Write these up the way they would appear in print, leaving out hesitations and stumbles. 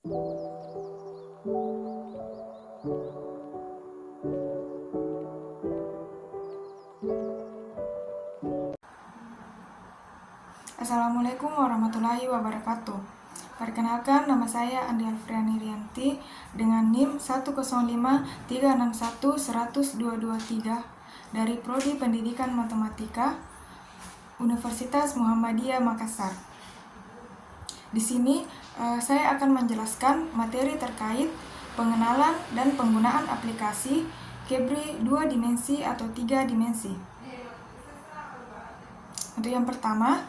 Assalamualaikum warahmatullahi wabarakatuh. Perkenalkan, nama saya Andi Alfriani Rianti dengan NIM 10536110223 dari Prodi Pendidikan Matematika Universitas Muhammadiyah Makassar. Di sini saya akan menjelaskan materi terkait pengenalan dan penggunaan aplikasi Kebri 2 dimensi atau 3 dimensi. Untuk yang pertama,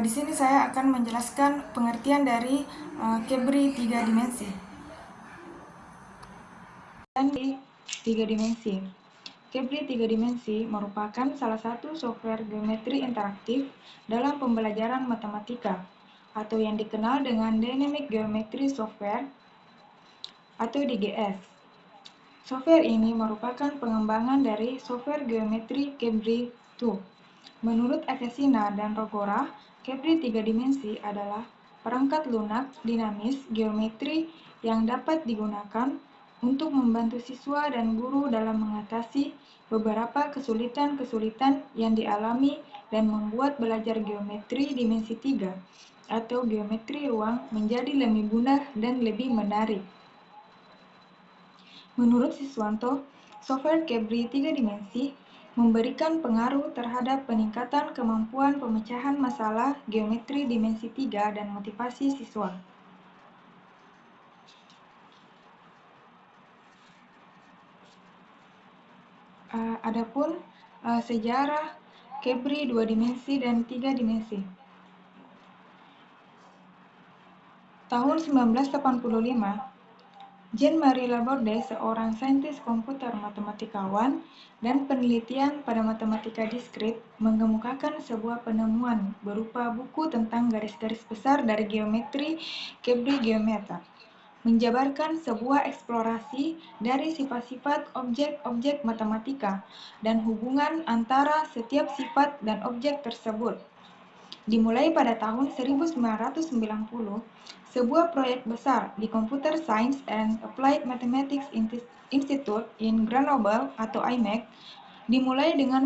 di sini saya akan menjelaskan pengertian dari Kebri 3 dimensi. Dan di 3 dimensi. Kebri 3 dimensi merupakan salah satu software geometri interaktif dalam pembelajaran matematika atau yang dikenal dengan Dynamic Geometry Software atau DGS. Software ini merupakan pengembangan dari software geometri Kebri 2. Menurut Akesina dan Rogora, Kebri 3 dimensi adalah perangkat lunak dinamis geometri yang dapat digunakan untuk membantu siswa dan guru dalam mengatasi beberapa kesulitan-kesulitan yang dialami dan membuat belajar geometri dimensi 3 atau geometri ruang menjadi lebih mudah dan lebih menarik. Menurut Siswanto, software Kebri 3 dimensi memberikan pengaruh terhadap peningkatan kemampuan pemecahan masalah geometri dimensi 3 dan motivasi siswa. Adapun sejarah Kebri 2 dimensi dan 3 dimensi. Tahun 1985, Jean-Marie Laborde, seorang saintis komputer matematikawan dan penelitian pada matematika diskrit, mengemukakan sebuah penemuan berupa buku tentang garis-garis besar dari geometri Kebri Geometer, menjabarkan sebuah eksplorasi dari sifat-sifat objek-objek matematika dan hubungan antara setiap sifat dan objek tersebut. Dimulai pada tahun 1990, sebuah proyek besar di Computer Science and Applied Mathematics Institute in Grenoble atau IMEC dimulai dengan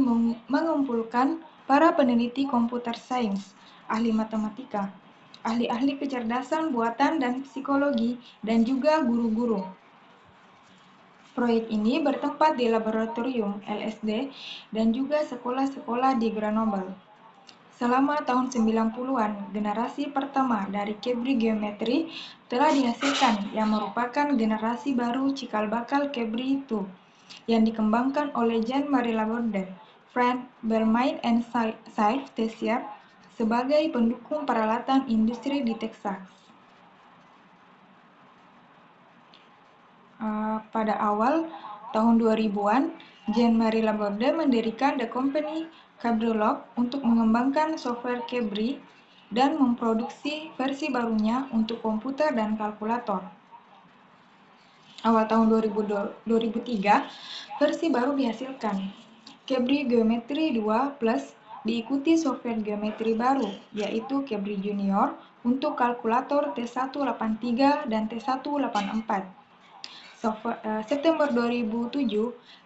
mengumpulkan para peneliti komputer sains, ahli matematika, ahli-ahli kecerdasan buatan dan psikologi, dan juga guru-guru. Proyek ini bertempat di laboratorium LSD dan juga sekolah-sekolah di Grenoble. Selama tahun 90-an, generasi pertama dari Kebri Geometri telah dihasilkan yang merupakan generasi baru cikal bakal Kebri 2 yang dikembangkan oleh Jean-Marie Laborde, Frank Bellarmine, dan Sylve Tessier sebagai pendukung peralatan industri di Texas. Pada awal tahun 2000-an, Jean-Marie Laborde mendirikan The Company Cabrelog untuk mengembangkan software Kebri dan memproduksi versi barunya untuk komputer dan kalkulator. Awal tahun 2003, versi baru dihasilkan, Kebri Geometry 2 Plus, diikuti software geometri baru, yaitu Kebri Junior untuk kalkulator T183 dan T184. September 2007,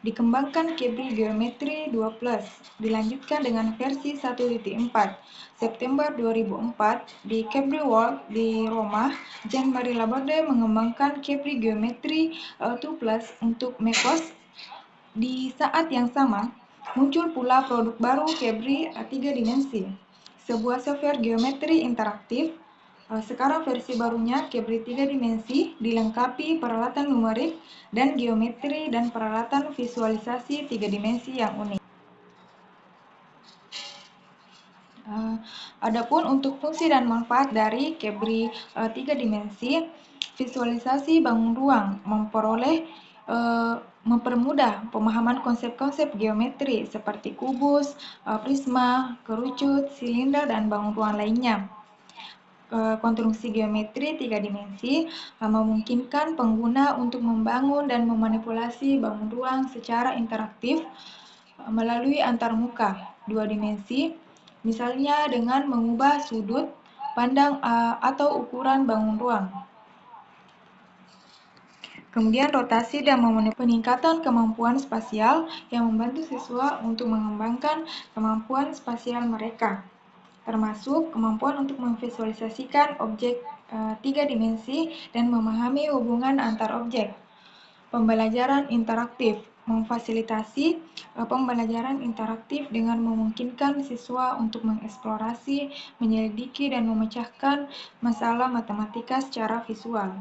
dikembangkan Kebri Geometry 2 Plus, dilanjutkan dengan versi 1.4. September 2004, di Kebri World di Roma, Jean-Marie Laborde mengembangkan Kebri Geometry 2 Plus untuk macOS. Di saat yang sama, muncul pula produk baru Kebri 3 dimensi, sebuah software geometri interaktif. Sekarang versi barunya Kebri 3 dimensi dilengkapi peralatan numerik dan geometri dan peralatan visualisasi 3 dimensi yang unik. Adapun untuk fungsi dan manfaat dari Kebri 3 dimensi, visualisasi bangun ruang mempermudah pemahaman konsep-konsep geometri seperti kubus, prisma, kerucut, silinder, dan bangun ruang lainnya. Konstruksi geometri 3 dimensi memungkinkan pengguna untuk membangun dan memanipulasi bangun ruang secara interaktif melalui antarmuka 2 dimensi, misalnya dengan mengubah sudut pandang atau ukuran bangun ruang. Kemudian rotasi dan memenuhi peningkatan kemampuan spasial yang membantu siswa untuk mengembangkan kemampuan spasial mereka, termasuk kemampuan untuk memvisualisasikan objek 3 dimensi dan memahami hubungan antar objek. Pembelajaran interaktif memfasilitasi pembelajaran interaktif dengan memungkinkan siswa untuk mengeksplorasi, menyelidiki, dan memecahkan masalah matematika secara visual.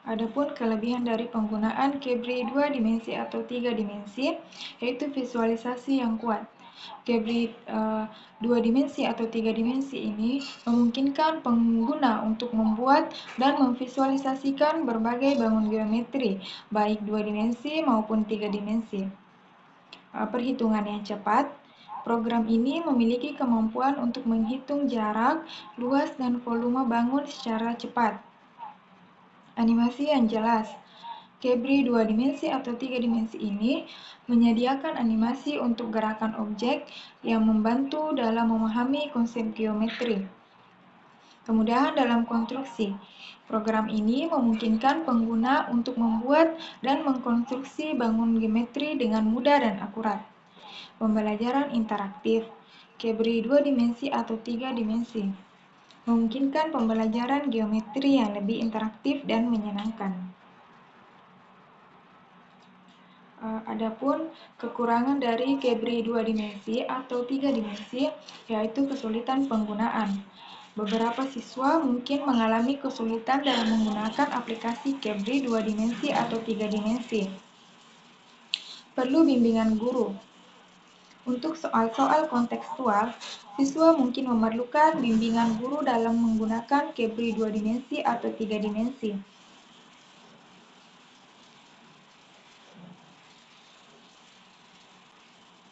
Adapun kelebihan dari penggunaan Cabri 2 dimensi atau 3 dimensi, yaitu visualisasi yang kuat. Cabri 2 dimensi atau 3 dimensi ini memungkinkan pengguna untuk membuat dan memvisualisasikan berbagai bangun geometri, baik 2 dimensi maupun 3 dimensi. Perhitungan yang cepat. Program ini memiliki kemampuan untuk menghitung jarak, luas, dan volume bangun secara cepat. Animasi yang jelas. Cabri 2 dimensi atau 3 dimensi ini menyediakan animasi untuk gerakan objek yang membantu dalam memahami konsep geometri. Kemudahan dalam konstruksi. Program ini memungkinkan pengguna untuk membuat dan mengkonstruksi bangun geometri dengan mudah dan akurat. Pembelajaran interaktif. Cabri 2 dimensi atau 3 dimensi memungkinkan pembelajaran geometri yang lebih interaktif dan menyenangkan. Adapun kekurangan dari Cabri 2 dimensi atau 3 dimensi yaitu kesulitan penggunaan. Beberapa siswa mungkin mengalami kesulitan dalam menggunakan aplikasi Cabri 2 dimensi atau 3 dimensi. Perlu bimbingan guru. Untuk soal-soal kontekstual, siswa mungkin memerlukan bimbingan guru dalam menggunakan Cabri 2 dimensi atau 3 dimensi.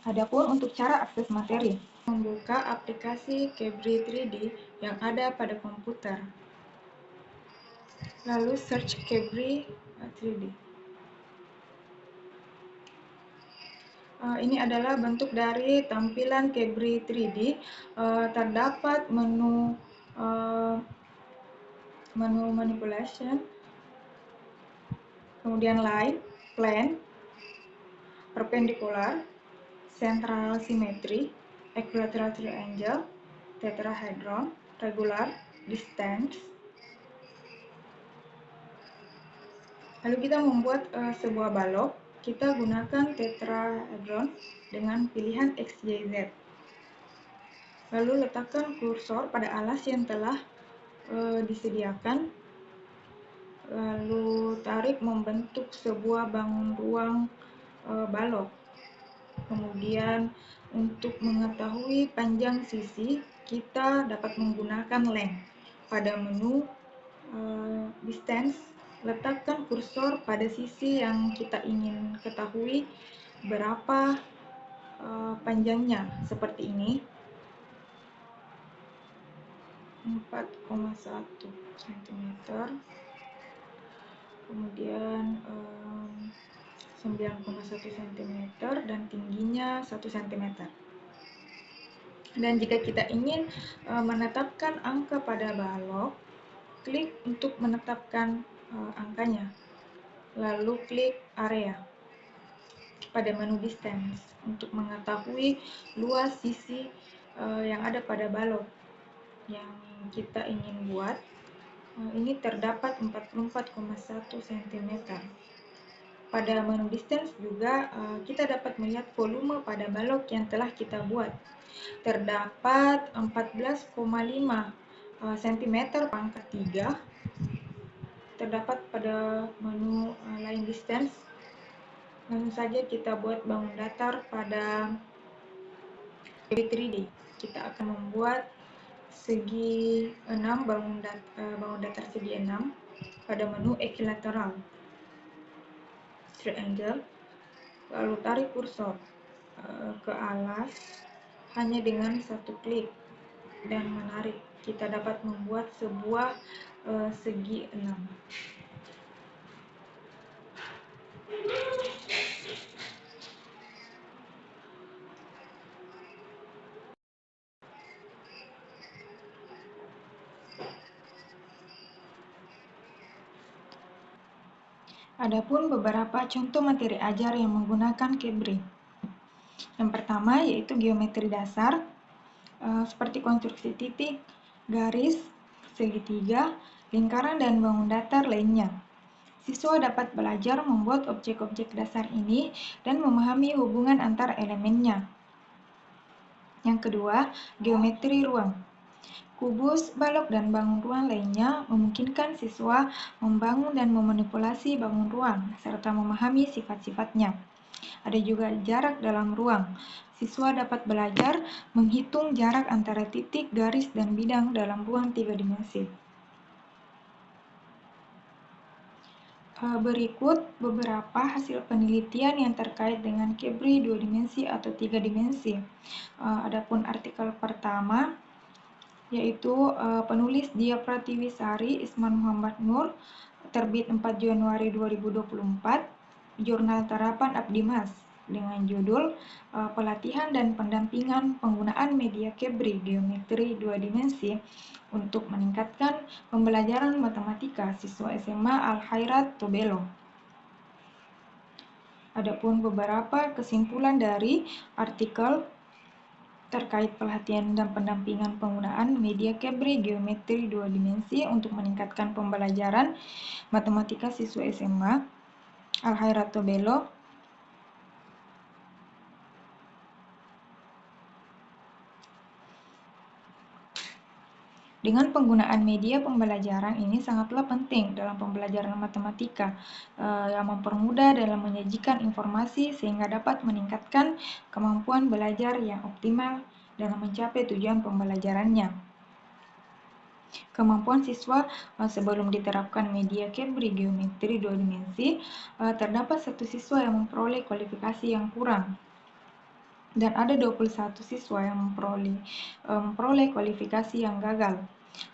Adapun untuk cara akses materi, membuka aplikasi Cabri 3D yang ada pada komputer. Lalu search Cabri 3D. Ini adalah bentuk dari tampilan Cabri 3D. Terdapat menu manipulation, kemudian line, plane, perpendicular, central symmetry, equilateral triangle, tetrahedron, regular, distance. Lalu kita membuat sebuah balok. Kita gunakan tetrahedron dengan pilihan X, Y, Z. Lalu letakkan kursor pada alas yang telah disediakan. Lalu tarik membentuk sebuah bangun ruang balok. Kemudian untuk mengetahui panjang sisi, kita dapat menggunakan length. Pada menu distance, letakkan kursor pada sisi yang kita ingin ketahui berapa panjangnya, seperti ini, 4,1 cm, kemudian 9,1 cm, dan tingginya 1 cm. Dan jika kita ingin menetapkan angka pada balok, klik untuk menetapkan angkanya, lalu klik area pada menu distance untuk mengetahui luas sisi yang ada pada balok yang kita ingin buat. Ini terdapat 44,1 cm. Pada menu distance juga kita dapat melihat volume pada balok yang telah kita buat. Terdapat 14,5 cm pangkat 3 terdapat pada menu line distance. Langsung saja kita buat bangun datar pada Cabri 3D. Kita akan membuat segi 6, bangun datar segi 6 pada menu equilateral triangle. Lalu tarik kursor ke alas hanya dengan satu klik dan menarik. Kita dapat membuat sebuah segi 6. Adapun beberapa contoh materi ajar yang menggunakan Kebri. Yang pertama yaitu geometri dasar, seperti konstruksi titik, garis, segitiga, lingkaran, dan bangun datar lainnya. Siswa dapat belajar membuat objek-objek dasar ini dan memahami hubungan antar elemennya. Yang kedua, geometri ruang. Kubus, balok, dan bangun ruang lainnya memungkinkan siswa membangun dan memanipulasi bangun ruang, serta memahami sifat-sifatnya. Ada juga jarak dalam ruang. Siswa dapat belajar menghitung jarak antara titik, garis, dan bidang dalam ruang 3 dimensi. Berikut beberapa hasil penelitian yang terkait dengan Kebri 2 dimensi atau 3 dimensi. Adapun artikel pertama yaitu penulis Dia Pratiwisari Isman Muhammad Nur, terbit 4 Januari 2024, Jurnal Tarapan Abdimas, dengan judul Pelatihan dan Pendampingan Penggunaan Media Kebri Geometri 2 Dimensi untuk Meningkatkan Pembelajaran Matematika Siswa SMA Al-Khairat Tobelo. Adapun beberapa kesimpulan dari artikel terkait pelatihan dan pendampingan penggunaan media Kebri Geometri 2 Dimensi untuk meningkatkan pembelajaran matematika siswa SMA Al-Khairat Tobelo. Dengan penggunaan media pembelajaran ini sangatlah penting dalam pembelajaran matematika yang mempermudah dalam menyajikan informasi sehingga dapat meningkatkan kemampuan belajar yang optimal dalam mencapai tujuan pembelajarannya. Kemampuan siswa sebelum diterapkan media Kebri Geometri 2 Dimensi, terdapat satu siswa yang memperoleh kualifikasi yang kurang dan ada 21 siswa yang memperoleh kualifikasi yang gagal.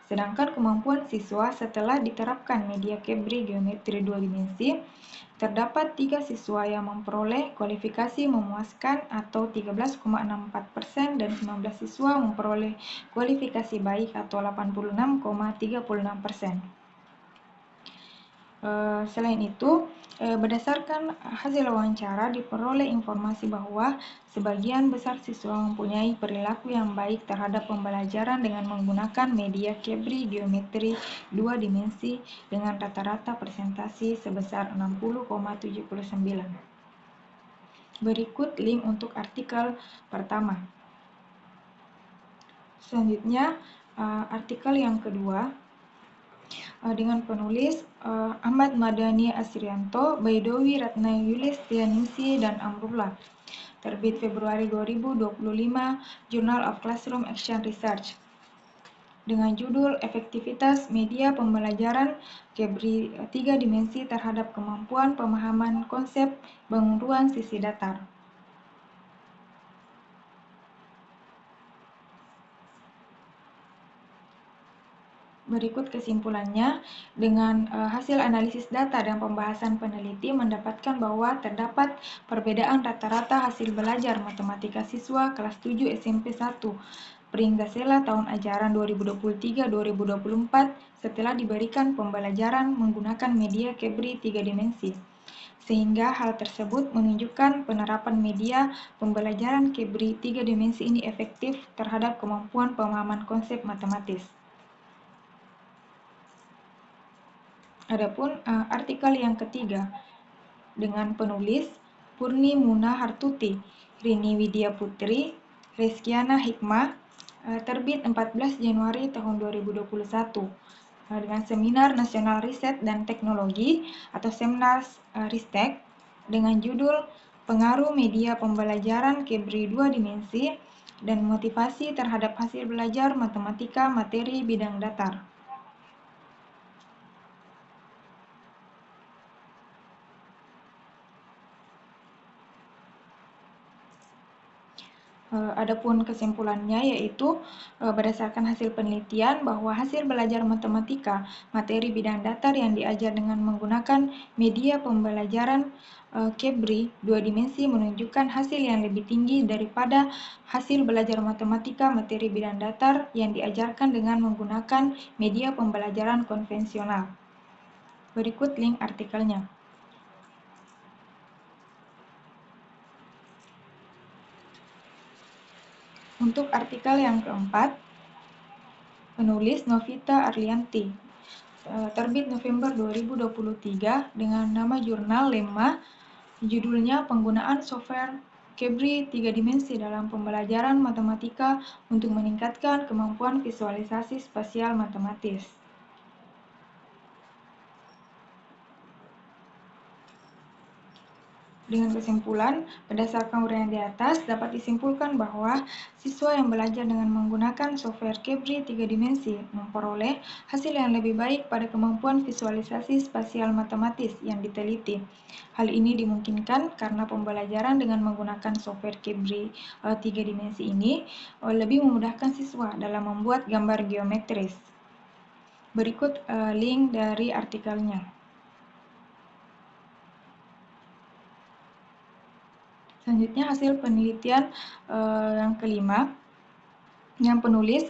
Sedangkan kemampuan siswa setelah diterapkan media Kebri Geometri 2 Dimensi, terdapat 3 siswa yang memperoleh kualifikasi memuaskan atau 13,64% dan 19 siswa memperoleh kualifikasi baik atau 86,36%. Selain itu, berdasarkan hasil wawancara diperoleh informasi bahwa sebagian besar siswa mempunyai perilaku yang baik terhadap pembelajaran dengan menggunakan media Kebri Geometri 2 Dimensi dengan rata-rata presentasi sebesar 60,79. Berikut link untuk artikel pertama. Selanjutnya, artikel yang kedua dengan penulis Ahmad Madani Asrianto, Baidowi Ratna Yulistianingsih, dan Amrullah, terbit Februari 2025, Journal of Classroom Action Research, dengan judul Efektivitas Media Pembelajaran Kebri 3 Dimensi terhadap Kemampuan Pemahaman Konsep Bangun Ruang Sisi Datar. Berikut kesimpulannya, dengan hasil analisis data dan pembahasan peneliti mendapatkan bahwa terdapat perbedaan rata-rata hasil belajar matematika siswa kelas 7 SMP 1 Pringgasela tahun ajaran 2023-2024 setelah diberikan pembelajaran menggunakan media Kebri 3 dimensi. Sehingga hal tersebut menunjukkan penerapan media pembelajaran Kebri 3 dimensi ini efektif terhadap kemampuan pemahaman konsep matematis. Adapun artikel yang ketiga dengan penulis Purni Muna Hartuti, Rini Widya Putri, Reskiana Hikmah, terbit 14 Januari tahun 2021 dengan Seminar Nasional Riset dan Teknologi atau Semnas Ristek dengan judul Pengaruh Media Pembelajaran Kebri 2 Dimensi dan Motivasi Terhadap Hasil Belajar Matematika Materi Bidang Datar. Adapun kesimpulannya yaitu berdasarkan hasil penelitian bahwa hasil belajar matematika materi bidang datar yang diajar dengan menggunakan media pembelajaran Kebri 2 dimensi menunjukkan hasil yang lebih tinggi daripada hasil belajar matematika materi bidang datar yang diajarkan dengan menggunakan media pembelajaran konvensional. Berikut link artikelnya. Untuk artikel yang keempat, penulis Novita Arlianti, terbit November 2023 dengan nama jurnal Lemma, judulnya Penggunaan Software Cabri 3 Dimensi dalam Pembelajaran Matematika untuk Meningkatkan Kemampuan Visualisasi Spasial Matematis. Dengan kesimpulan, berdasarkan uraian di atas, dapat disimpulkan bahwa siswa yang belajar dengan menggunakan software Cabri 3 dimensi memperoleh hasil yang lebih baik pada kemampuan visualisasi spasial matematis yang diteliti. Hal ini dimungkinkan karena pembelajaran dengan menggunakan software Cabri 3 dimensi ini lebih memudahkan siswa dalam membuat gambar geometris. Berikut link dari artikelnya. Selanjutnya hasil penelitian yang kelima, yang penulis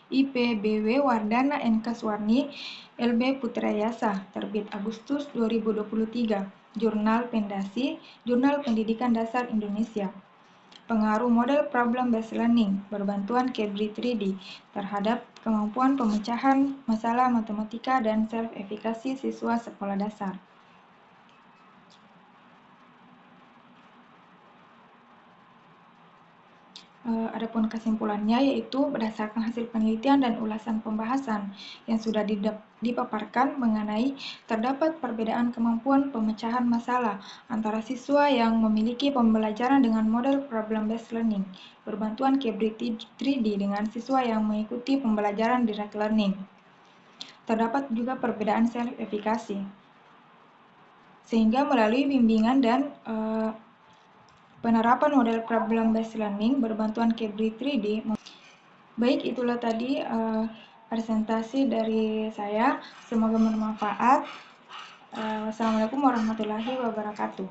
IPBW Wardana NK Suwarni LB Putrayasa, terbit Agustus 2023, Jurnal Pendasi, Jurnal Pendidikan Dasar Indonesia. Pengaruh model problem-based learning berbantuan Cabri 3D terhadap kemampuan pemecahan masalah matematika dan self-efikasi siswa sekolah dasar. Adapun kesimpulannya yaitu berdasarkan hasil penelitian dan ulasan pembahasan yang sudah dipaparkan mengenai terdapat perbedaan kemampuan pemecahan masalah antara siswa yang memiliki pembelajaran dengan model problem-based learning berbantuan Cabri 3D dengan siswa yang mengikuti pembelajaran direct learning. Terdapat juga perbedaan self-efikasi, sehingga melalui bimbingan dan penerapan model problem-based learning berbantuan Cabri 3D. Baik, itulah tadi presentasi dari saya. Semoga bermanfaat. Wassalamualaikum warahmatullahi wabarakatuh.